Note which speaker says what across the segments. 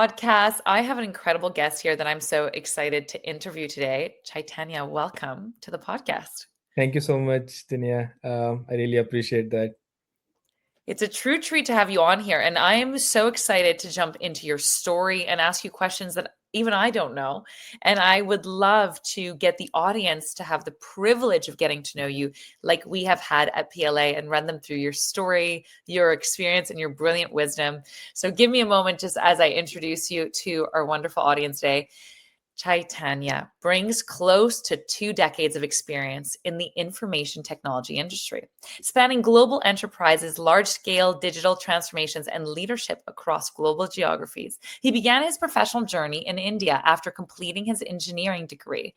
Speaker 1: Podcast. I have an incredible guest here that I'm so excited to interview today. Chaitanya, welcome to the podcast.
Speaker 2: Thank you so much, Tinia. I really appreciate that.
Speaker 1: It's a true treat to have you on here, and I am so excited to jump into your story and ask you questions that even I don't know. And I would love to get the audience to have the privilege of getting to know you like we have had at PLA and run them through your story, your experience, and your brilliant wisdom. So give me a moment just as I introduce you to our wonderful audience today. Chaitanya brings close to 2 decades of experience in the information technology industry, spanning global enterprises, large scale digital transformations, and leadership across global geographies. He began his professional journey in India after completing his engineering degree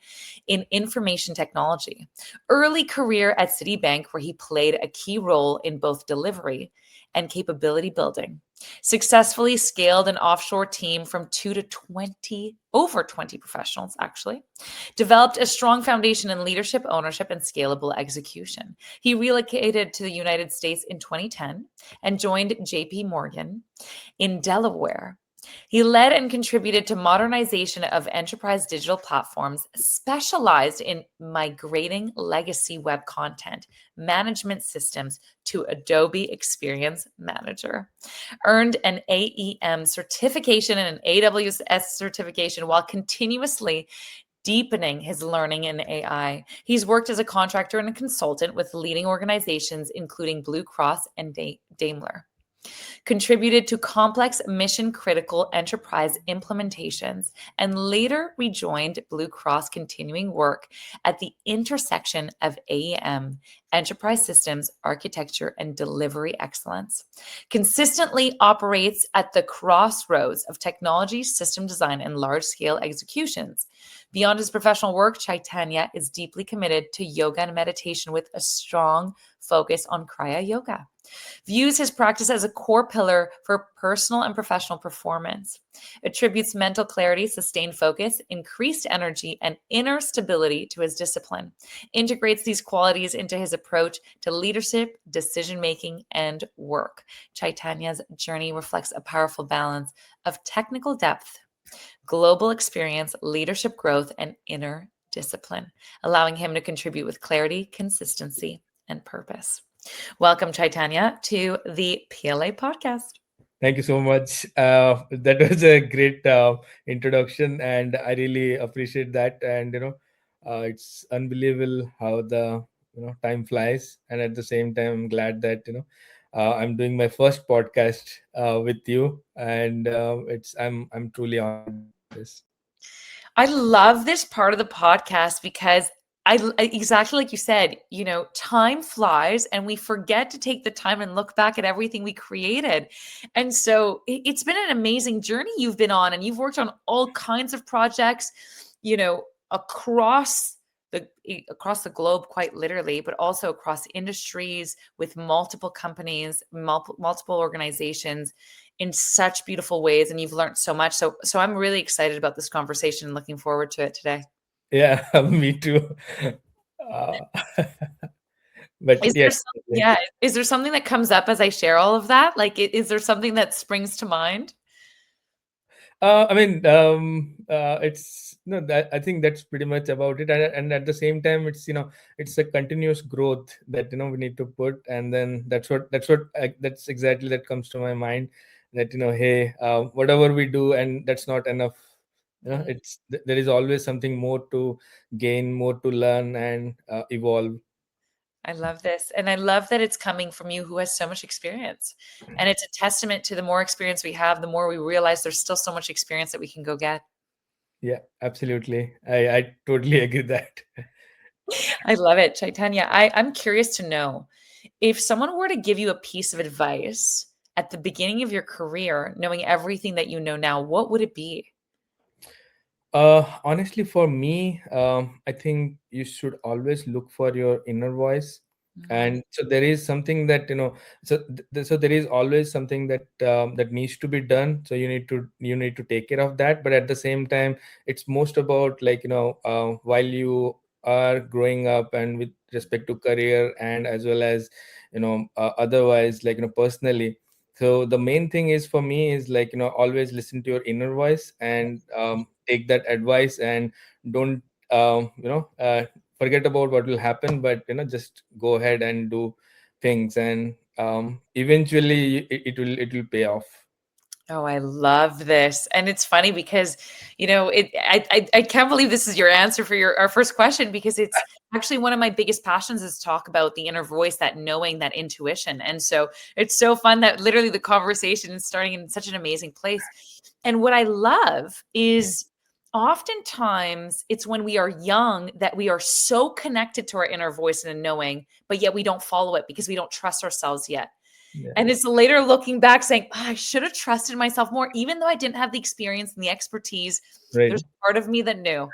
Speaker 1: in information technology. Early career at Citibank, where he played a key role in both delivery and capability building. Successfully scaled an offshore team from 2 to 20, over 20 professionals, actually. Developed a strong foundation in leadership, ownership, and scalable execution. He relocated to the United States in 2010 and joined JP Morgan in Delaware. He led and contributed to modernization of enterprise digital platforms, specialized in migrating legacy web content management systems to Adobe Experience Manager. Earned an AEM certification and an AWS certification while continuously deepening his learning in AI. He's worked as a contractor and a consultant with leading organizations, including Blue Cross and Daimler. Contributed to complex mission critical enterprise implementations, and later rejoined Blue Cross, continuing work at the intersection of AEM, enterprise systems, architecture, and delivery excellence. Consistently operates at the crossroads of technology, system design, and large scale executions. Beyond his professional work, Chaitanya is deeply committed to yoga and meditation with a strong focus on Kriya Yoga. Views his practice as a core pillar for personal and professional performance. Attributes mental clarity, sustained focus, increased energy, and inner stability to his discipline. Integrates these qualities into his approach to leadership, decision making, and work. Chaitanya's journey reflects a powerful balance of technical depth, global experience, leadership growth, and inner discipline, allowing him to contribute with clarity, consistency, and purpose. Welcome, Chaitanya, to the PLA podcast.
Speaker 2: Thank you so much. That was a great introduction, and I really appreciate that. And it's unbelievable how the time flies, and at the same time, I'm glad that I'm doing my first podcast with you, and I'm truly honored to do this.
Speaker 1: I love this part of the podcast because exactly like you said, time flies and we forget to take the time and look back at everything we created. And so it's been an amazing journey you've been on, and you've worked on all kinds of projects, across the globe, quite literally, but also across industries with multiple companies, multiple organizations in such beautiful ways, and you've learned so much. So I'm really excited about this conversation and looking forward to it today.
Speaker 2: Yeah, me too. Uh, but
Speaker 1: Is
Speaker 2: yeah,
Speaker 1: there yeah, is there something that comes up as I share all of that? Like, is there something that springs to mind?
Speaker 2: I mean, it's no. That I think that's pretty much about it, and at the same time, it's a continuous growth that we need to put, and then that's exactly that comes to my mind. That hey, whatever we do, and that's not enough.
Speaker 1: Mm.
Speaker 2: There is always something more to gain, more to learn, and evolve.
Speaker 1: I love this. And I love that it's coming from you who has so much experience. And it's a testament to the more experience we have, the more we realize there's still so much experience that we can go get.
Speaker 2: Yeah, absolutely. I totally agree that.
Speaker 1: I love it, Chaitanya. I'm curious to know, if someone were to give you a piece of advice at the beginning of your career, knowing everything that you know now, what would it be?
Speaker 2: Honestly, for me, I think you should always look for your inner voice,
Speaker 1: Mm,
Speaker 2: and so there is something that so there is always something that needs to be done. So you need to take care of that, but at the same time, it's most about like while you are growing up and with respect to career and as well as otherwise like personally. So the main thing is for me is like, always listen to your inner voice and take that advice, and don't forget about what will happen, but just go ahead and do things, and eventually it will pay off.
Speaker 1: Oh, I love this. And it's funny because, I can't believe this is your answer for our first question, because it's actually one of my biggest passions is talk about the inner voice, that knowing, that intuition. And so it's so fun that literally the conversation is starting in such an amazing place. And what I love is oftentimes it's when we are young that we are so connected to our inner voice and knowing, but yet we don't follow it because we don't trust ourselves yet.
Speaker 2: Yeah.
Speaker 1: And it's later looking back saying, "Oh, I should have trusted myself more, even though I didn't have the experience and the expertise.
Speaker 2: Right.
Speaker 1: There's a part of me that knew."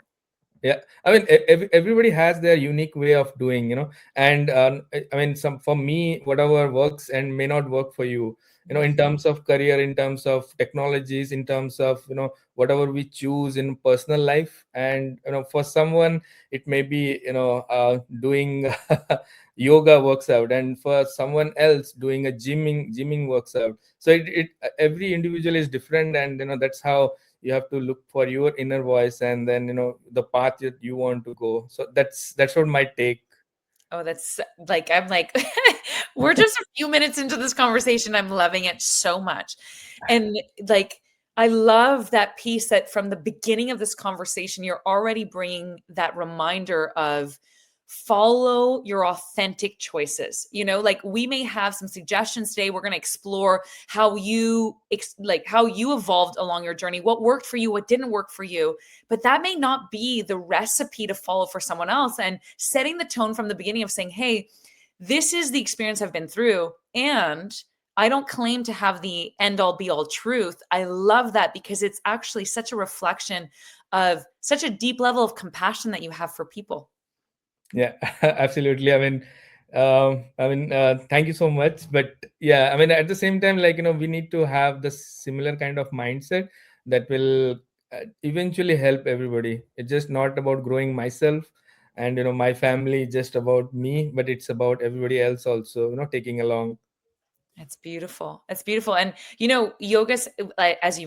Speaker 2: Yeah, I mean, everybody has their unique way of doing, and I mean, some for me, whatever works and may not work for you, in
Speaker 1: Mhm.
Speaker 2: terms of career, in terms of technologies, in terms of whatever we choose in personal life, and for someone it may be doing yoga works out, and for someone else doing a gymming works out. So every individual is different, and that's how you have to look for your inner voice, and then the path that you want to go. So that's what my take.
Speaker 1: Oh, that's like, I'm like, we're just a few minutes into this conversation. I'm loving it so much. And like, I love that piece that from the beginning of this conversation, you're already bringing that reminder of follow your authentic choices. Like we may have some suggestions today. We're going to explore how how you evolved along your journey, what worked for you, what didn't work for you, but that may not be the recipe to follow for someone else. And setting the tone from the beginning of saying, hey, this is the experience I've been through, and I don't claim to have the end all be all truth. I love that because it's actually such a reflection of such a deep level of compassion that you have for people.
Speaker 2: Yeah, absolutely. Thank you so much. But yeah, I mean, at the same time, like, we need to have the similar kind of mindset that will eventually help everybody. It's just not about growing myself and, my family, just about me, but it's about everybody else also, taking along.
Speaker 1: It's beautiful. It's beautiful. And yoga, like as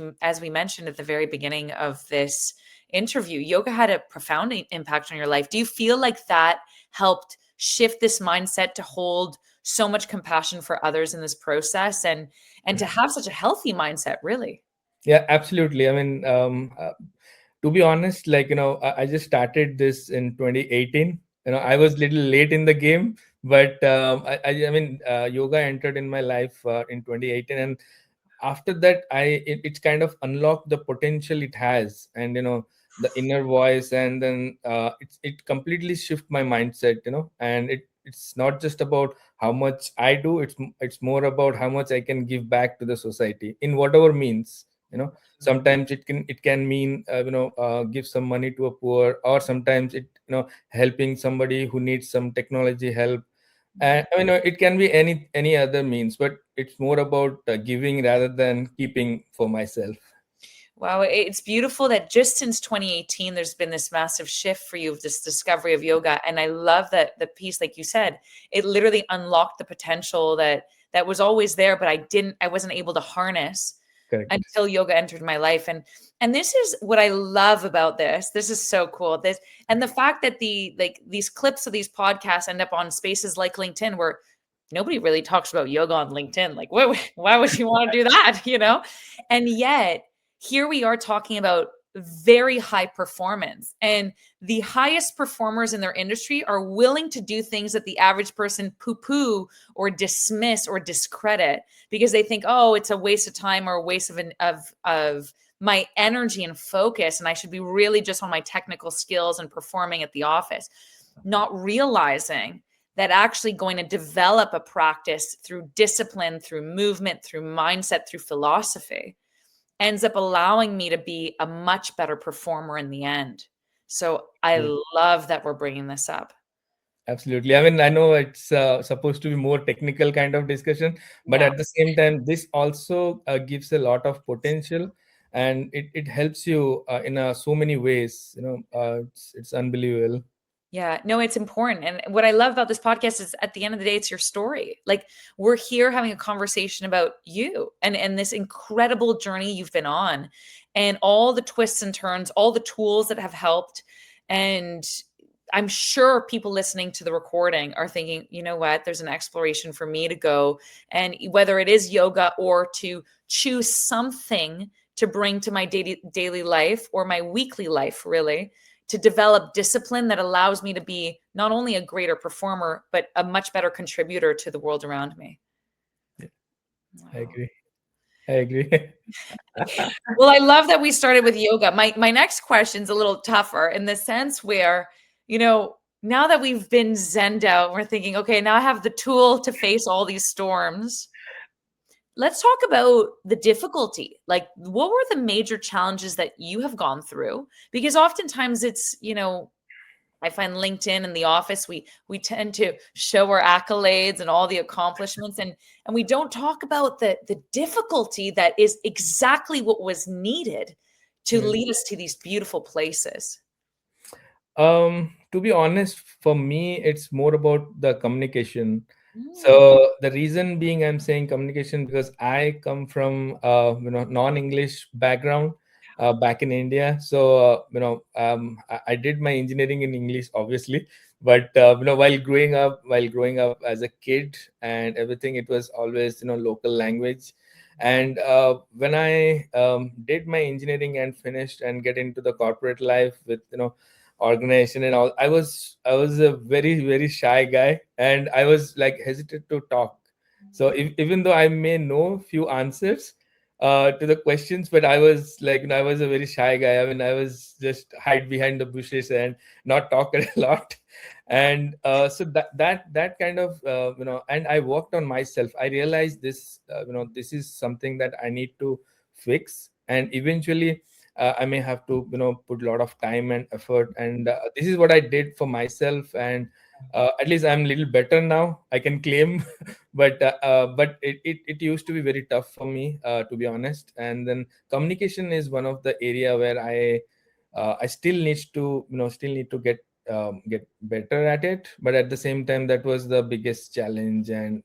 Speaker 1: we mentioned at the very beginning of this interview, yoga had a profound impact on your life. Do you feel like that helped shift this mindset to hold so much compassion for others in this process, and to have such a healthy mindset, really?
Speaker 2: Yeah, absolutely. I mean, to be honest, like, I just started this in 2018. I was little late in the game, but yoga entered in my life in 2018, and after that, it's kind of unlocked the potential it has, and the inner voice, and then it completely shift my mindset, and it's not just about how much I do. It's more about how much I can give back to the society in whatever means. Sometimes it can mean give some money to a poor, or sometimes it helping somebody who needs some technology help. And I mean, it can be any other means, but it's more about giving rather than keeping for myself.
Speaker 1: Wow, it's beautiful that just since 2018, there's been this massive shift for you of this discovery of yoga. And I love that the piece, like you said, it literally unlocked the potential that was always there, but I wasn't able to harness
Speaker 2: Correct.
Speaker 1: until yoga entered my life. And this is what I love about this. This is so cool. This, and the fact that these clips of these podcasts end up on spaces like LinkedIn, where nobody really talks about yoga on LinkedIn. Like, why would you want to do that? And yet here we are talking about very high performance, and the highest performers in their industry are willing to do things that the average person poo poo or dismiss or discredit because they think, oh, it's a waste of time or a waste of my energy and focus, and I should be really just on my technical skills and performing at the office, not realizing that actually going to develop a practice through discipline, through movement, through mindset, through philosophy ends up allowing me to be a much better performer in the end. So I
Speaker 2: Yeah,
Speaker 1: love that we're bringing this up.
Speaker 2: absolutely. I mean, I know it's supposed to be more technical kind of discussion, but
Speaker 1: Yeah.
Speaker 2: at the same time, this also gives a lot of potential, and it helps you in so many ways. It's unbelievable.
Speaker 1: Yeah, no, it's important. And what I love about this podcast is at the end of the day, it's your story. Like we're here having a conversation about you and this incredible journey you've been on and all the twists and turns, all the tools that have helped. And I'm sure people listening to the recording are thinking, you know what, there's an exploration for me to go. And whether it is yoga or to choose something to bring to my daily life or my weekly life, really to develop discipline that allows me to be not only a greater performer, but a much better contributor to the world around me.
Speaker 2: Yeah, I
Speaker 1: Wow.
Speaker 2: agree. I agree.
Speaker 1: Well, I love that we started with yoga. My next question's a little tougher in the sense where, now that we've been zenned out, we're thinking, okay, now I have the tool to face all these storms. Let's talk about the difficulty. Like, what were the major challenges that you have gone through? Because oftentimes it's, I find LinkedIn in the office, we tend to show our accolades and all the accomplishments, and we don't talk about the difficulty that is exactly what was needed to
Speaker 2: Right.
Speaker 1: lead us to these beautiful places.
Speaker 2: To be honest, for me, it's more about the communication.
Speaker 1: Mm,
Speaker 2: So the reason being, I'm saying communication because I come from non-English background back in India. So I did my engineering in English, obviously, but while growing up as a kid and everything, it was always local language. And when I did my engineering and finished and get into the corporate life with organization and all, I was a very very shy guy, and I was like hesitant to talk. So even though I may know few answers to the questions, but I was like, I was a very shy guy. I mean, I was just hide behind the bushes and not talk a lot. And so that kind of and I worked on myself. I realized this is something that I need to fix, and eventually I may have to put a lot of time and effort, and this is what I did for myself. And at least I'm a little better now, I can claim. But it used to be very tough for me, to be honest. And then communication is one of the area where I still need to get better at it. But at the same time, that was the biggest challenge, and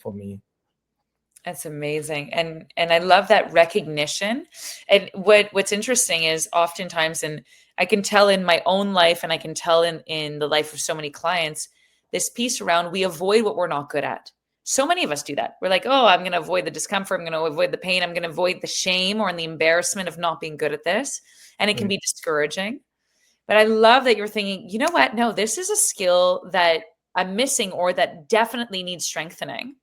Speaker 2: for me.
Speaker 1: that's amazing. And I love that recognition. And what's interesting is oftentimes, and I can tell in my own life and I can tell in the life of so many clients, this piece around we avoid what we're not good at. So many of us do that. We're like, oh, I'm going to avoid the discomfort. I'm going to avoid the pain. I'm going to avoid the shame or the embarrassment of not being good at this. And it can
Speaker 2: Right.
Speaker 1: be discouraging. But I love that you're thinking, you know what? No, this is a skill that I'm missing or that definitely needs strengthening.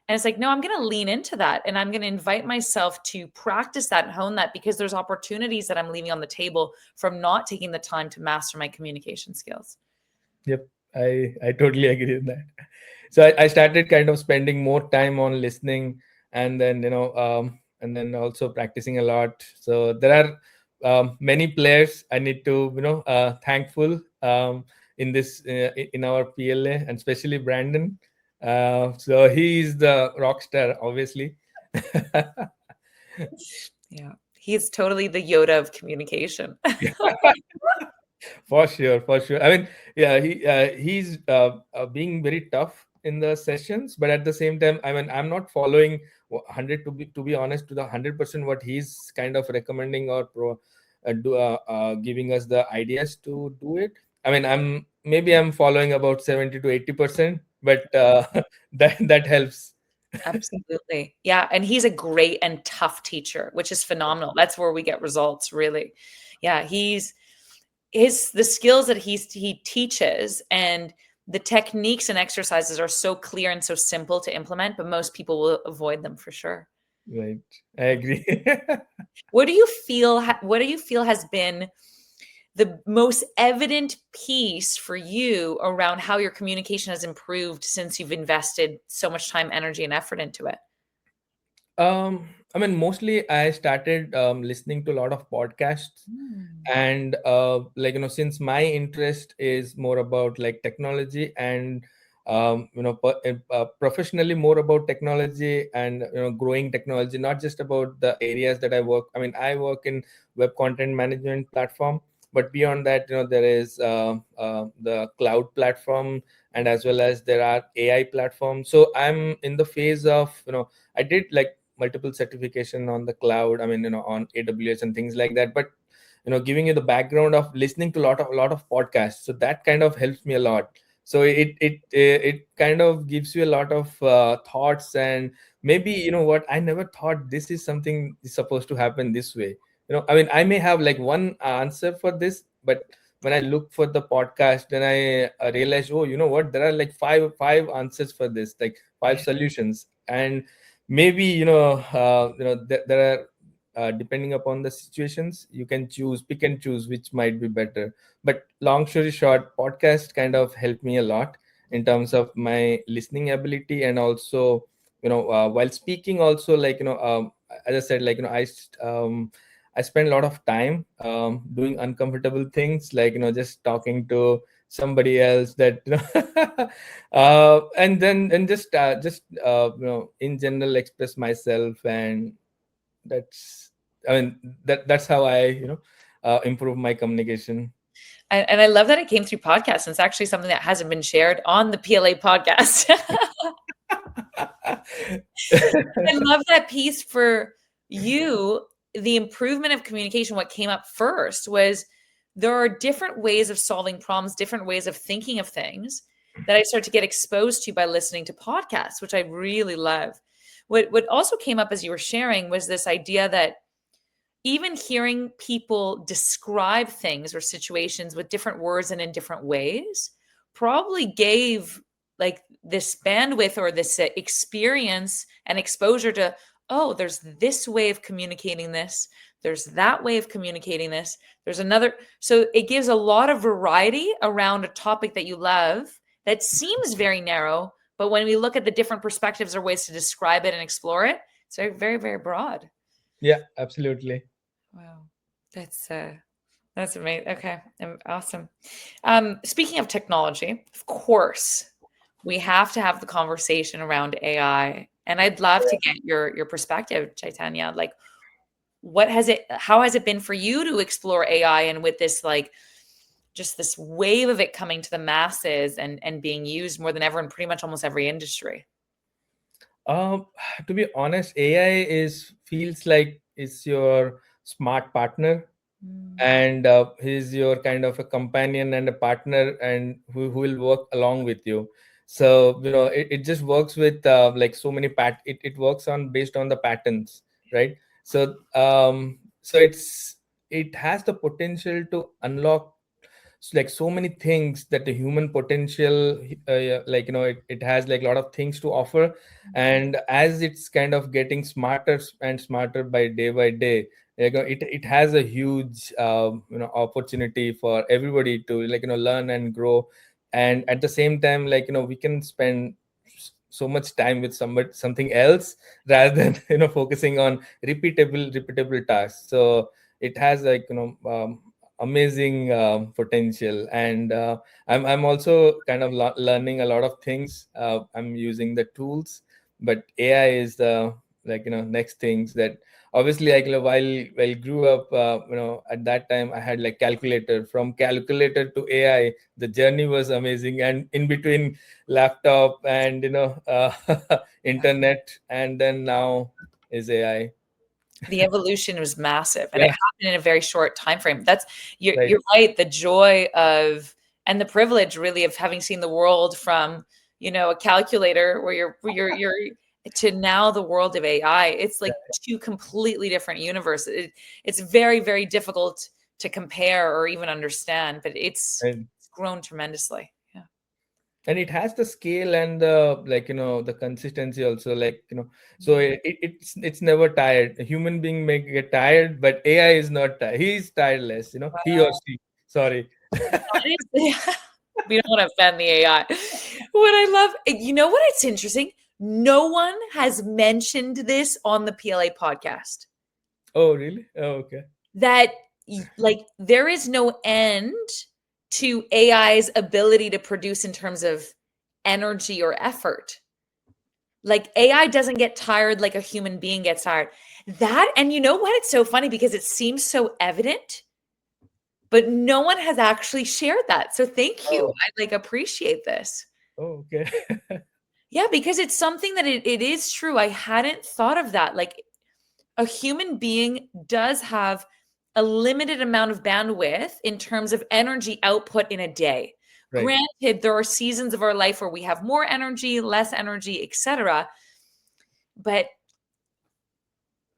Speaker 1: And it's like, no, I'm going to lean into that and I'm going to invite myself to practice that and hone that because there's opportunities that I'm leaving on the table from not taking the time to master my communication skills.
Speaker 2: Yep, I totally agree with that. So I started kind of spending more time on listening, and then and then also practicing a lot. So there are many players I need to thankful in this in our PLA, and especially Brandon. So he is the rock star, obviously.
Speaker 1: Yeah. He's totally the Yoda of communication.
Speaker 2: For sure, for sure. I mean, yeah, he's being very tough in the sessions, but at the same time, I mean, I'm not following 100 to be honest to the 100% what he's kind of recommending or giving us the ideas to do it. I mean, I'm following about 70 to 80%, but that helps.
Speaker 1: Absolutely. Yeah. And he's a great and tough teacher, which is phenomenal. That's where we get results, really. Yeah. The skills that he teaches and the techniques and exercises are so clear and so simple to implement, but most people will avoid them for sure.
Speaker 2: Right, I agree.
Speaker 1: What do you feel has been the most evident piece for you around how your communication has improved since you've invested so much time, energy, and effort into it?
Speaker 2: I mean, mostly I started listening to a lot of podcasts,
Speaker 1: Mm.
Speaker 2: and since my interest is more about like technology and professionally more about technology and growing technology, not just about the areas that I work. I mean, I work in web content management platform, But beyond that, there is the cloud platform, and as well as there are AI platforms. So I'm in the phase of, I did like multiple certification on the cloud, I mean, on AWS and things like that. But giving you the background of listening to a lot of podcasts, so that kind of helps me a lot. So it kind of gives you a lot of thoughts, and maybe, what, I never thought this is something is supposed to happen this way. I mean, I may have like one answer for this, but when I look for the podcast, then I realize, oh, you know what, there are like five answers for this, like five
Speaker 1: Yeah.
Speaker 2: solutions. And maybe, there are, depending upon the situations, you can pick and choose which might be better. But long story short, podcast kind of helped me a lot in terms of my listening ability, and also, while speaking also, like, as I said, like, I spend a lot of time doing uncomfortable things, like, just talking to somebody else, that, and then, and just in general, express myself. And that's, I mean, that's how I, improve my communication.
Speaker 1: And I love that it came through podcasts. And it's actually something that hasn't been shared on the PLA podcast. I love that piece for you. The improvement of communication, what came up first was there are different ways of solving problems, different ways of thinking of things that I start to get exposed to by listening to podcasts, which I really love. What also came up as you were sharing was this idea that even hearing people describe things or situations with different words and in different ways probably gave like this bandwidth or this experience and exposure to, oh, there's this way of communicating this, there's that way of communicating this, there's another. So it gives a lot of variety around a topic that you love that seems very narrow, but when we look at the different perspectives or ways to describe it and explore it, it's very, very, very broad.
Speaker 2: Yeah, absolutely.
Speaker 1: Wow. That's amazing. Okay. Awesome. Speaking of technology, of course, we have to have the conversation around AI. And I'd love to get your perspective, Chaitanya. Like, how has it been for you to explore AI, and with this like just this wave of it coming to the masses and being used more than ever in pretty much almost every industry?
Speaker 2: Um, to be honest, AI is feels like it's your smart partner,
Speaker 1: Mm.
Speaker 2: and he's your kind of a companion and a partner, and who will work along with you. So, it just works with like so many it works on based on the patterns, right? So, it has the potential to unlock like so many things that the human potential, like, it has like a lot of things to offer. And as it's kind of getting smarter and smarter by day, it has a huge opportunity for everybody to, like, learn and grow. And at the same time, like, we can spend so much time with something else, rather than focusing on repeatable tasks. So it has, like, amazing potential. And I'm also kind of learning a lot of things. I'm using the tools, but AI is the, like, next things that, obviously, like, while grew up, at that time I had like calculator. From calculator to AI, the journey was amazing, and in between, laptop and, internet, and then now is AI.
Speaker 1: The evolution was massive, and it
Speaker 2: Yeah,
Speaker 1: happened in a very short time frame. That's
Speaker 2: right.
Speaker 1: you're right. The joy of and the privilege really of having seen the world from, a calculator where you're to now the world of AI. It's like two completely different universes. It's very, very difficult to compare or even understand, but
Speaker 2: And
Speaker 1: it's grown tremendously. Yeah.
Speaker 2: it has the scale and the, like, the consistency also, like, so it's never tired. A human being may get tired, but AI is not tired. He's tireless, he or she, sorry.
Speaker 1: That is we don't wanna offend the AI. What I love you know what, it's interesting? No one has mentioned this on the PLA podcast,
Speaker 2: Oh, really? Oh, okay.
Speaker 1: that like, there is no end to AI's ability to produce in terms of energy or effort. Like, AI doesn't get tired like a human being gets tired. That and you know what? It's so funny because it seems so evident, but no one has actually shared that. So thank you.
Speaker 2: Oh,
Speaker 1: I like appreciate this.
Speaker 2: oh, okay.
Speaker 1: Yeah, because it's something that it is true. I hadn't thought of that. Like a human being does have a limited amount of bandwidth in terms of energy output in a day.
Speaker 2: Right.
Speaker 1: Granted, there are seasons of our life where we have more energy, less energy, etc. But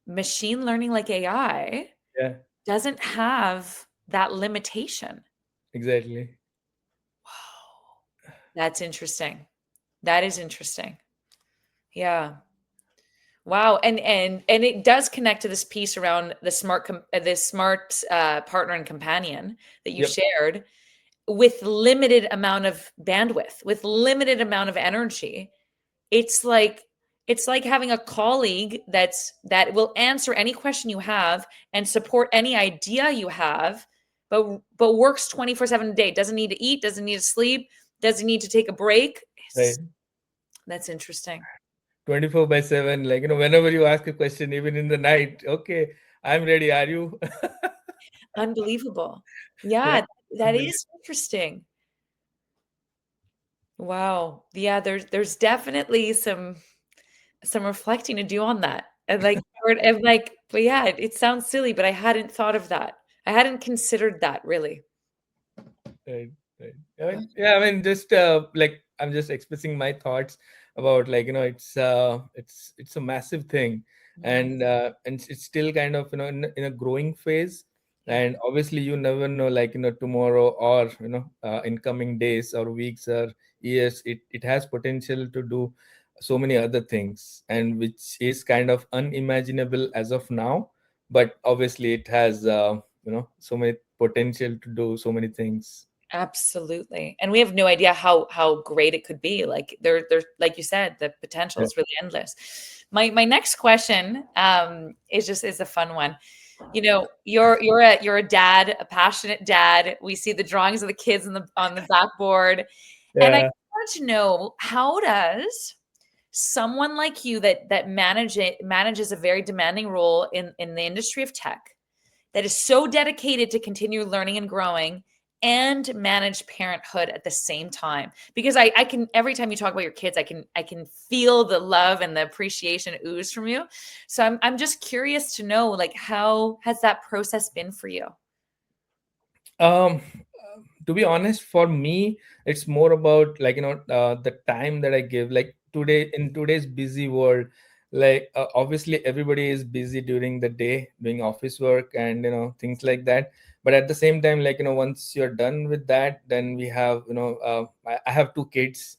Speaker 1: machine learning like AI
Speaker 2: Yeah,
Speaker 1: doesn't have that limitation.
Speaker 2: exactly.
Speaker 1: Wow. That's interesting. That is interesting. Yeah. Wow. And it does connect to this piece around the this smart partner and companion that you
Speaker 2: Yep.
Speaker 1: shared with limited amount of bandwidth, with limited amount of energy. It's like it's like having a colleague that will answer any question you have and support any idea you have, but works 24/7 a day, doesn't need to eat, doesn't need to sleep, doesn't need to take a break.
Speaker 2: Right.
Speaker 1: That's interesting.
Speaker 2: 24/7, like, whenever you ask a question, even in the night, okay, I'm ready. Are you?
Speaker 1: Unbelievable.
Speaker 2: Yeah.
Speaker 1: Yeah, that
Speaker 2: Unbelievable.
Speaker 1: is interesting. Wow. Yeah, there's definitely some reflecting to do on that. But yeah, it sounds silly, but I hadn't thought of that. I hadn't considered that really.
Speaker 2: Right, right. Yeah, I mean, just like I'm just expressing my thoughts about, like, it's a massive thing,
Speaker 1: Mhm.
Speaker 2: and it's still kind of, in a growing phase,
Speaker 1: Yeah,
Speaker 2: and obviously you never know, like, tomorrow, or in coming days or weeks or years, it has potential to do so many other things, and which is kind of unimaginable as of now, but obviously it has so many potential to do so many things.
Speaker 1: absolutely. And we have no idea how great it could be. Like there's like you said, the potential
Speaker 2: Yeah.
Speaker 1: is really endless. My next question is a fun one. You know, you're a dad, a passionate dad. We see the drawings of the kids on the backboard. And I
Speaker 2: Yeah.
Speaker 1: want to know, how does someone like you that manages a very demanding role in the industry of tech, that is so dedicated to continue learning and growing and manage parenthood at the same time? Because I can, every time you talk about your kids, I can feel the love and the appreciation ooze from you. So I'm just curious to know, like, how has that process been for you?
Speaker 2: um to be honest, for me, it's more about, like, the time that I give, like, today, in today's busy world, like, obviously everybody is busy during the day doing office work and things like that, but at the same time, like, once you're done with that, then we have, I have two kids,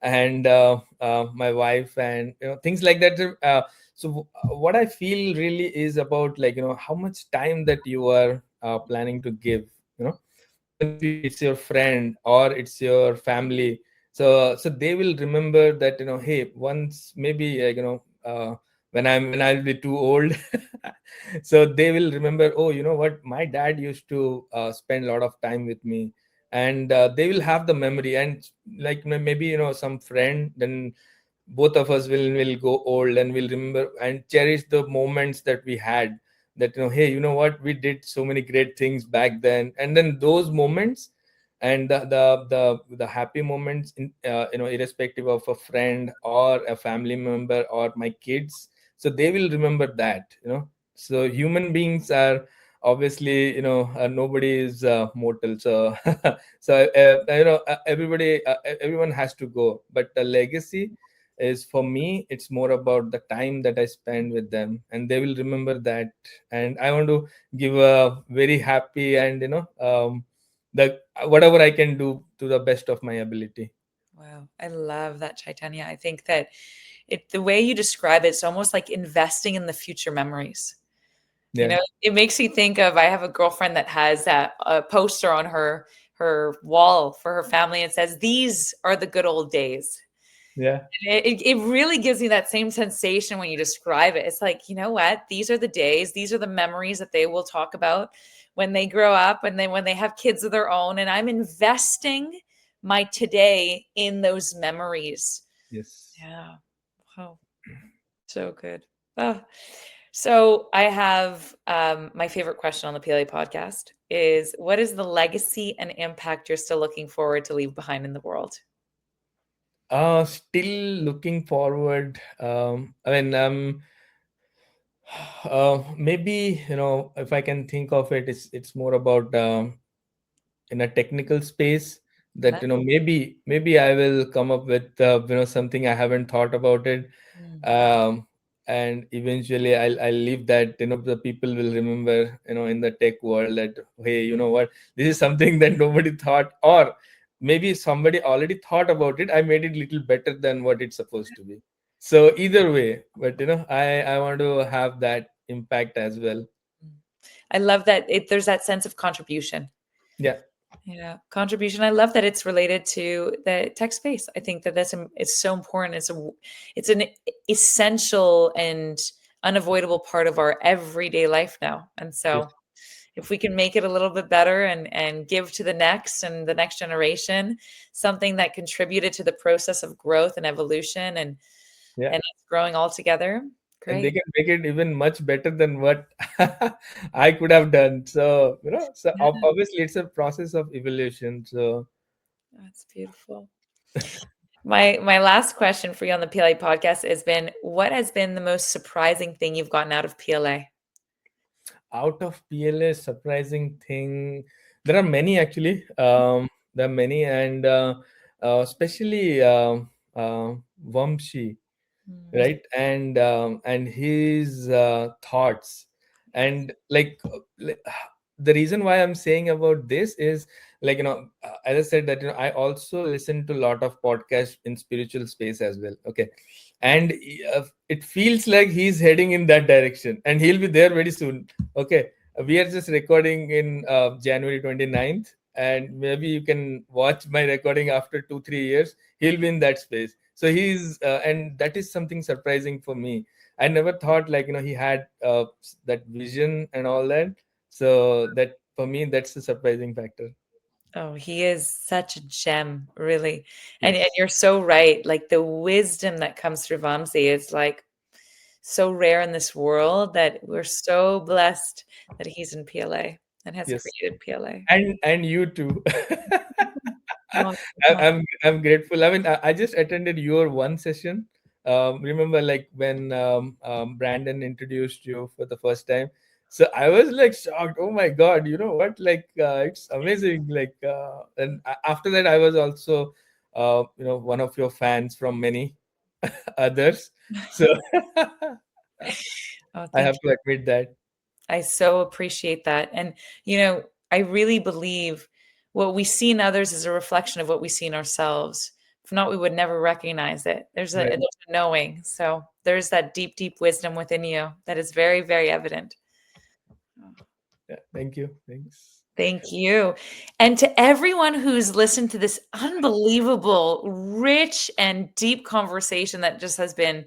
Speaker 2: and my wife, and things like that. So what I feel really is about, like, how much time that you are planning to give, even if it's your friend or it's your family. So they will remember that, hey, once, maybe, like, when I'll be too old, so they will remember, oh, you know what, my dad used to spend a lot of time with me, and they will have the memory, and, like, maybe, some friend, then both of us will go old and will remember and cherish the moments that we had, that, hey, you know what, we did so many great things back then, and then those moments, and the happy moments, irrespective of a friend or a family member or my kids, so they will remember that, so human beings are obviously, nobody is mortal, so so everybody, everyone has to go, but the legacy is, for me, it's more about the time that I spend with them, and they will remember that, and I want to give a very happy, and the whatever I can do to the best of my ability.
Speaker 1: Wow, I love that, Chaitanya. I think that the way you describe it's almost like investing in the future memories. You
Speaker 2: Yeah.
Speaker 1: know, it makes me think of, I have a girlfriend that has a poster on her wall for her family. It says, "These are the good old days."
Speaker 2: Yeah.
Speaker 1: It really gives me that same sensation when you describe it. It's like, you know what? These are the days, these are the memories that they will talk about when they grow up and then when they have kids of their own. And I'm investing my today in those memories.
Speaker 2: Yes.
Speaker 1: Yeah. Wow. So good. Oh. So I have my favorite question on the PLA podcast is what is the legacy and impact you're still looking forward to leave behind in the world?
Speaker 2: Still looking forward. Maybe if I can think of it, it's more about in a technical space that
Speaker 1: Love.
Speaker 2: maybe I will come up with something I haven't thought about it,
Speaker 1: Mm.
Speaker 2: um, and eventually I'll leave that the people will remember in the tech world that, hey, you know what, this is something that nobody thought, or maybe somebody already thought about it. I made it little better than what it's supposed to be. So either way, but I want to have that impact as well.
Speaker 1: Mm. I love that there's that sense of contribution.
Speaker 2: Yeah.
Speaker 1: Yeah, contribution. I love that it's related to the tech space. I think that it's so important. It's an essential and unavoidable part of our everyday life now. And
Speaker 2: Yes.
Speaker 1: so if we can make it a little bit better and give to the next and the next generation something that contributed to the process of growth and evolution
Speaker 2: Yeah.
Speaker 1: and us growing all together,
Speaker 2: And they
Speaker 1: great.
Speaker 2: can make it even much better than what I could have done. So,
Speaker 1: Yeah,
Speaker 2: obviously it's a process of evolution. So,
Speaker 1: that's beautiful. My last question for you on the PLA podcast has been what has been the most surprising thing you've gotten out of PLA?
Speaker 2: out of PLA, surprising thing, there are many actually. There are many, and especially Vamshi,
Speaker 1: Mm,
Speaker 2: right? And his thoughts, and the reason why I'm saying about this is, as I said, that I also listen to a lot of podcasts in spiritual space as well. Okay. And it feels like he's heading in that direction, and he'll be there very soon. Okay. We are just recording in January 29th, and maybe you can watch my recording after 2-3 years. He'll be in that space. So he's and that is something surprising for me. I never thought, he had that vision and all that. So that, for me, that's the surprising factor.
Speaker 1: oh, he is such a gem, really. And
Speaker 2: Yes.
Speaker 1: you're so right. Like the wisdom that comes through Vamsi is like so rare in this world that we're so blessed that he's in PLA and has
Speaker 2: Yes.
Speaker 1: created PLA.
Speaker 2: And you too.
Speaker 1: Oh,
Speaker 2: I'm grateful. I mean, I just attended your one session. Remember, like when Brandon introduced you for the first time. So I was like shocked. Oh my God! You know what? Like it's amazing. And after that, I was also, one of your fans from many others. So
Speaker 1: oh,
Speaker 2: I
Speaker 1: thank
Speaker 2: have
Speaker 1: you.
Speaker 2: to admit that.
Speaker 1: I so appreciate that. And, I really believe what we see in others is a reflection of what we see in ourselves. If not, we would never recognize it.
Speaker 2: Right.
Speaker 1: There's a knowing. So there's that deep, deep wisdom within you that is very, very evident. Oh,
Speaker 2: Yeah. Thank you. Thanks.
Speaker 1: thank you. And to everyone who's listened to this unbelievable, rich, and deep conversation that just has been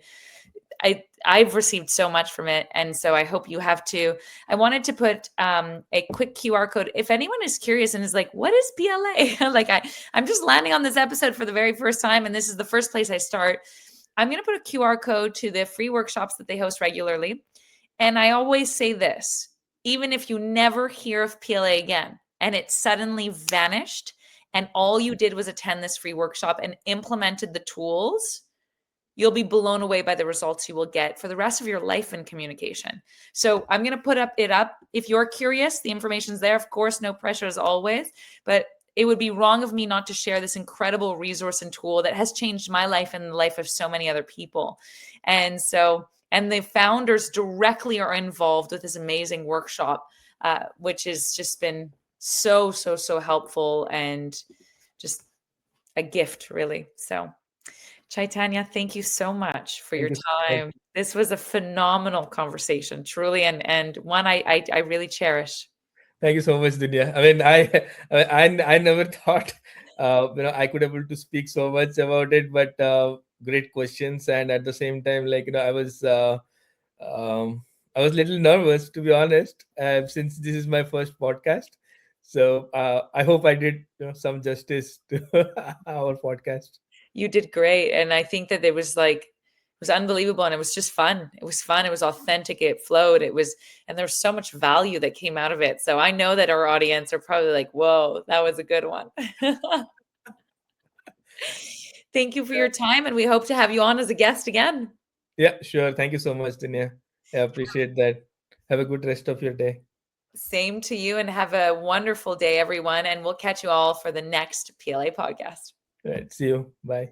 Speaker 1: I've received so much from it, and so I hope you have too. I wanted to put a quick QR code. If anyone is curious and is like, "What is PLA?" like I'm just landing on this episode for the very first time, and this is the first place I start. I'm going to put a QR code to the free workshops that they host regularly, and I always say this: even if you never hear of PLA again, and it suddenly vanished, and all you did was attend this free workshop and implemented the tools you'll be blown away by the results you will get for the rest of your life in communication. So I'm going to put it up. If you're curious, the information's there. Of course, no pressure as always, but it would be wrong of me not to share this incredible resource and tool that has changed my life and the life of so many other people. And the founders directly are involved with this amazing workshop, which has just been so, so, so helpful and just a gift, really. So Chaitanya, thank you so much for
Speaker 2: Thank
Speaker 1: your
Speaker 2: you so much.
Speaker 1: time. This was a phenomenal conversation, truly, and one I really cherish.
Speaker 2: Thank you so much, Dunya. I mean, I never thought, I could able to speak so much about it, but great questions, and at the same time, um, I was a little nervous, to be honest, since this is my first podcast. So I hope I did, some justice to our podcast.
Speaker 1: You did great, and I think that it was like was unbelievable, and it was just fun. It was fun. It was authentic. It flowed. And there was so much value that came out of it. So I know that our audience are probably like, "Whoa, that was a good one." Thank you for your time, and we hope to have you on as a guest again.
Speaker 2: Yeah, sure. Thank you so much, Dinya. I appreciate that. Have a good rest of your day.
Speaker 1: Same to you, and have a wonderful day, everyone. And we'll catch you all for the next PLA podcast.
Speaker 2: Right. See you. Bye.